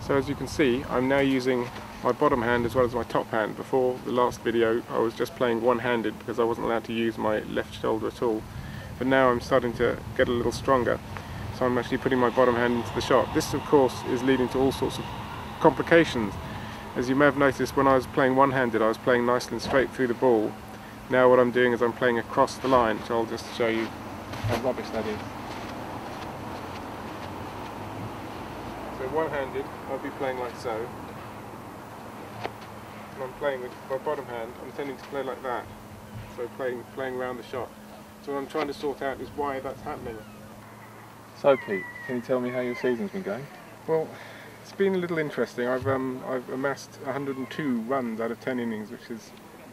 So as you can see, I'm now using my bottom hand as well as my top hand. Before the last video I was just playing one-handed because I wasn't allowed to use my left shoulder at all. But now I'm starting to get a little stronger, so I'm actually putting my bottom hand into the shot. This of course is leading to all sorts of complications. As you may have noticed, when I was playing one-handed I was playing nicely and straight through the ball. Now what I'm doing is I'm playing across the line, so I'll just show you how rubbish that is. So one-handed, I'll be playing like so. And I'm playing with my bottom hand, I'm tending to play like that. So playing around the shot. So what I'm trying to sort out is why that's happening. So Pete, can you tell me how your season's been going? Well, it's been a little interesting. I've amassed 102 runs out of 10 innings, which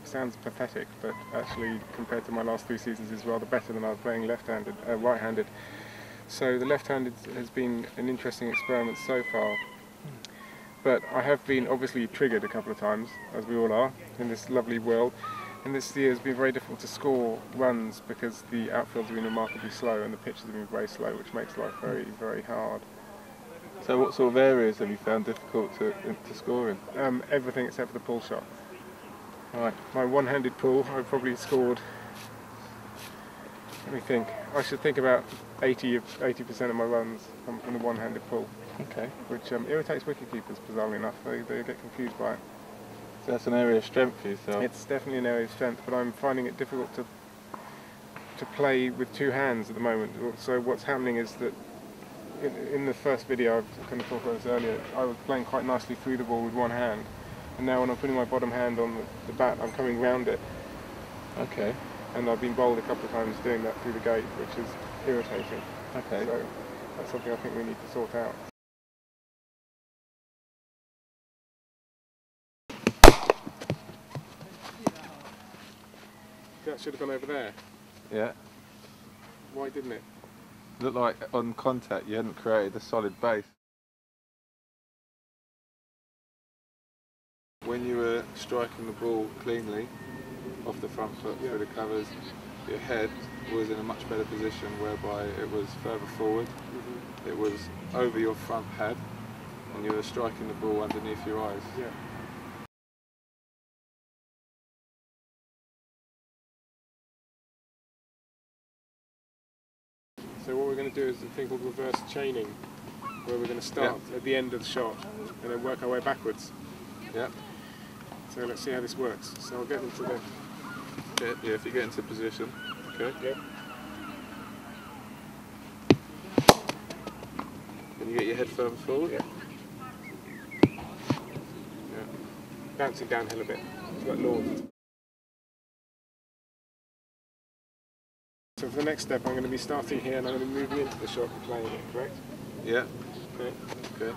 sounds pathetic, but actually compared to my last 3 seasons is rather better than I was playing left-handed, right-handed. So the left-handed has been an interesting experiment so far. But I have been obviously triggered a couple of times, as we all are, in this lovely world. And this year has been very difficult to score runs because the outfields have been remarkably slow and the pitches have been very slow, which makes life very, very hard. So what sort of areas have you found difficult to score in? Everything except for the pull shot. Right. My one-handed pull, I've probably scored, let me think, I should think about 80% of my runs come from the one-handed pull. Okay. Which irritates wicketkeepers, bizarrely enough. They get confused by it. So that's an area of strength for yourself? It's definitely an area of strength, but I'm finding it difficult to play with 2 hands at the moment. So what's happening is that in the first video, I kind of talked about this earlier, I was playing quite nicely through the ball with one hand, and now when I'm putting my bottom hand on the bat, I'm coming round it. Okay. And I've been bowled a couple of times doing that through the gate, which is irritating. Okay. So that's something I think we need to sort out. That should have gone over there. Yeah. Why didn't it? Looked like on contact you hadn't created a solid base. When you were striking the ball cleanly off the front foot through the covers, your head was in a much better position whereby it was further forward. It was over your front head and you were striking the ball underneath your eyes. Yeah. So what we're going to do is a thing called reverse chaining, where we're going to start at the end of the shot and then work our way backwards. Yeah. So let's see how this works. So I'll get into the... Yeah, if you get into position. Okay. Yeah. Can you get your head further forward? Yeah. Yeah. Bouncing downhill a bit, like Lord. So for the next step I'm going to be starting here and I'm going to be moving into the shot and playing it, correct? Yeah. Okay. Okay.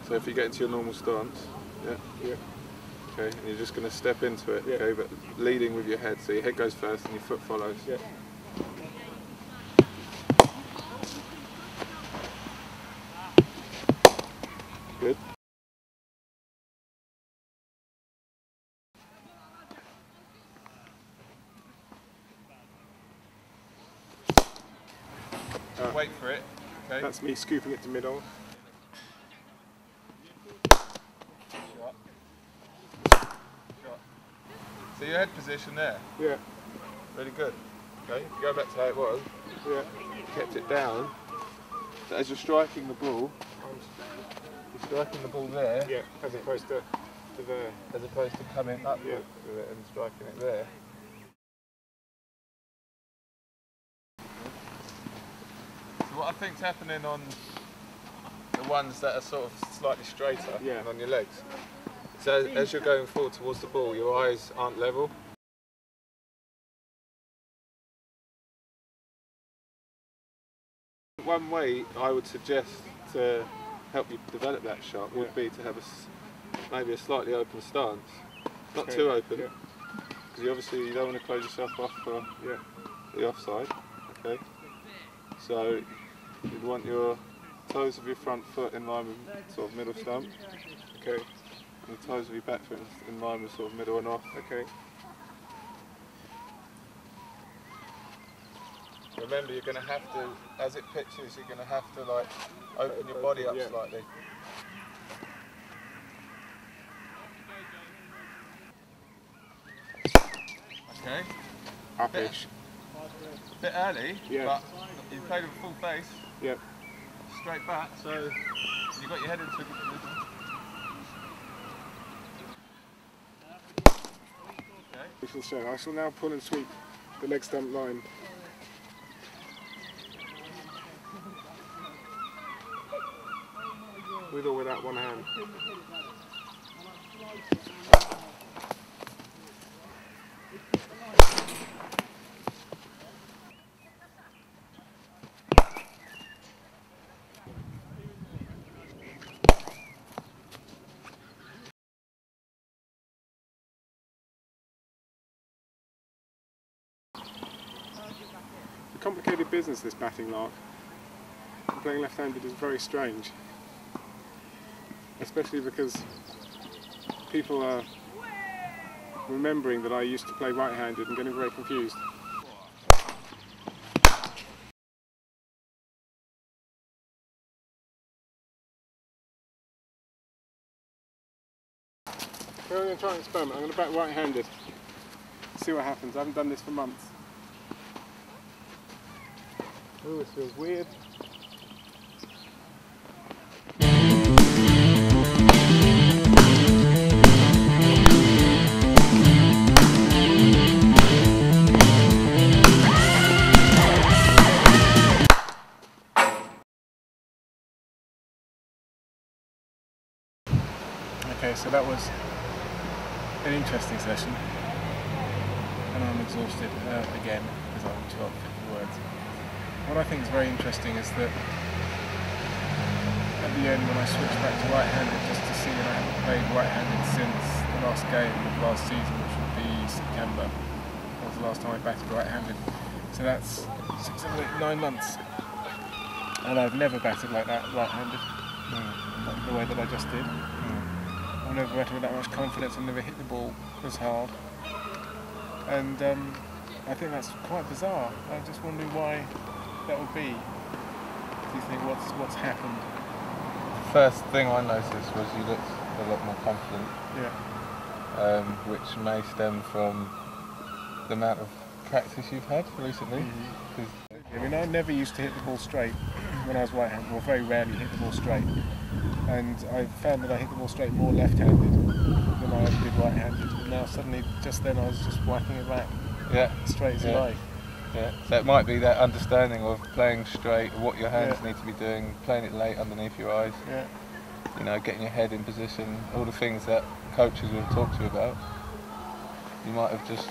So if you get into your normal stance, yeah. Yeah. Okay, and you're just going to step into it, yeah. okay, but leading with your head, so your head goes first and your foot follows. Yeah. Good. Wait for it. Okay. That's me scooping it to mid-on. So your head position there. Yeah. Really good. Okay, if you go back to how it was. Yeah. Kept it down. So as you're striking the ball, you're striking the ball there. Yeah, as opposed to there. As opposed to coming up with it and striking it there. So what I think's happening on the ones that are sort of slightly straighter and on your legs. So as you're going forward towards the ball, your eyes aren't level. One way I would suggest to help you develop that shot would be to have maybe a slightly open stance. Not too open, because obviously you don't want to close yourself off for the offside. Okay. So you'd want your toes of your front foot in line with sort of middle stump. Okay. And the toes of your back foot in line with sort of middle and off. Okay. Remember, you're going to have to, as it pitches, you're going to have to like open your body up slightly. Okay. Up-ish. Bit early, Yeah. but you played with full face. Yep. Straight back, so you got your head into a good position. Okay. We shall show. I shall now pull and sweep the leg stump line. With or without one hand. It's a complicated business, this batting lark. Playing left-handed is very strange. Especially because people are remembering that I used to play right-handed and getting very confused. I'm going to try an experiment. I'm going to bat right-handed. See what happens. I haven't done this for months. Oh, this feels weird. Okay, so that was an interesting session, and I'm exhausted again because I'm too unfit for words. What I think is very interesting is that at the end when I switched back to right-handed, just to see that I haven't played right-handed since the last game of last season, which would be September. That was the last time I batted right-handed. So that's 6, 7, 8, 9 months. And I've never batted like that right-handed, like the way that I just did. I've never batted with that much confidence and never hit the ball as hard. And I think that's quite bizarre. I'm just wondering why that would be. Do you think what's happened? The first thing I noticed was you looked a lot more confident. Yeah. Which may stem from the amount of practice you've had recently. I mean, I never used to hit the ball straight when I was right-handed, or very rarely hit the ball straight. And I found that I hit the ball straight more left-handed than I ever did right-handed. And now suddenly, just then, I was just whacking it back straight as life. Yeah. So it might be that understanding of playing straight, what your hands need to be doing, playing it late underneath your eyes. Yeah. You know, getting your head in position, all the things that coaches will talk to you about. You might have just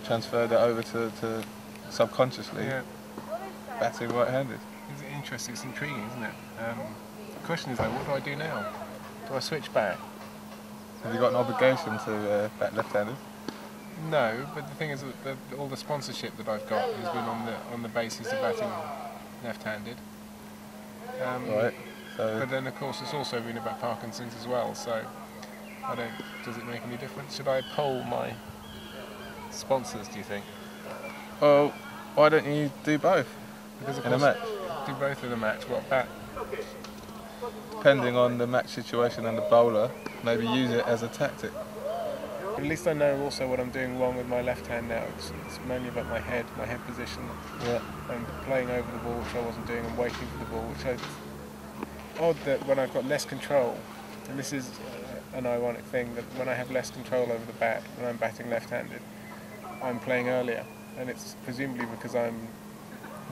transferred that over to subconsciously batting right-handed. It's interesting, it's intriguing, isn't it? The question is though, what do I do now? Do I switch back? Have you got an obligation to bat left-handed? No, but the thing is that all the sponsorship that I've got has been on the basis of batting left-handed. Right. So. But then of course it's also been about Parkinson's as well, so does it make any difference? Should I poll my sponsors, do you think? Well, why don't you do both Because of in a course, match? do both in a match, what bat? Depending on the match situation and the bowler, maybe use it as a tactic. At least I know also what I'm doing wrong with my left hand now. It's mainly about my head position. Yeah. And playing over the ball, which I wasn't doing, and waiting for the ball, which it's odd that when I've got less control, and this is an ironic thing, that when I have less control over the bat, when I'm batting left-handed, I'm playing earlier, and it's presumably because I'm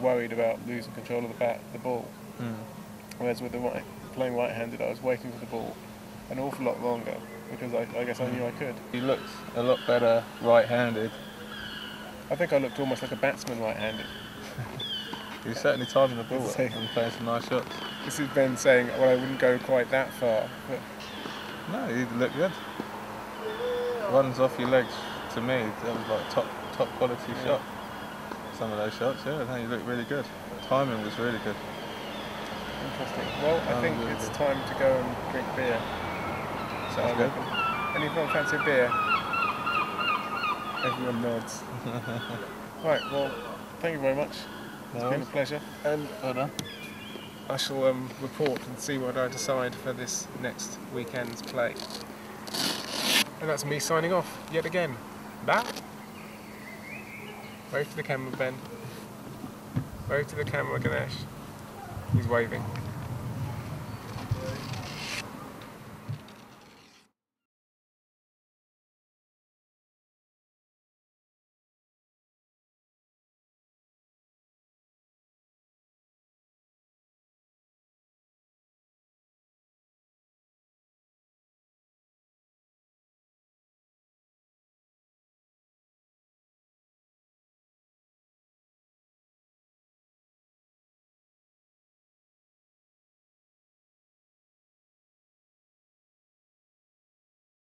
worried about losing control of the ball. Whereas with playing right-handed, I was waiting for the ball an awful lot longer, because I guess I knew I could. You looked a lot better right-handed. I think I looked almost like a batsman right-handed. You're certainly timing the ball and playing some nice shots. This is Ben saying, well, I wouldn't go quite that far. But no, you look good. Runs off your legs, to me, that was like top quality shot. Some of those shots, no, you look really good. Timing was really good. Interesting. Well, I think it's time to go and drink beer. Sounds good. Anyone fancy a beer? Everyone nods. Right, well, thank you very much. It's been a pleasure, and Well done. I shall report and see what I decide for this next weekend's play. And that's me signing off yet again. Bye. Wave to the camera, Ben. Wave to the camera, Ganesh. He's waving.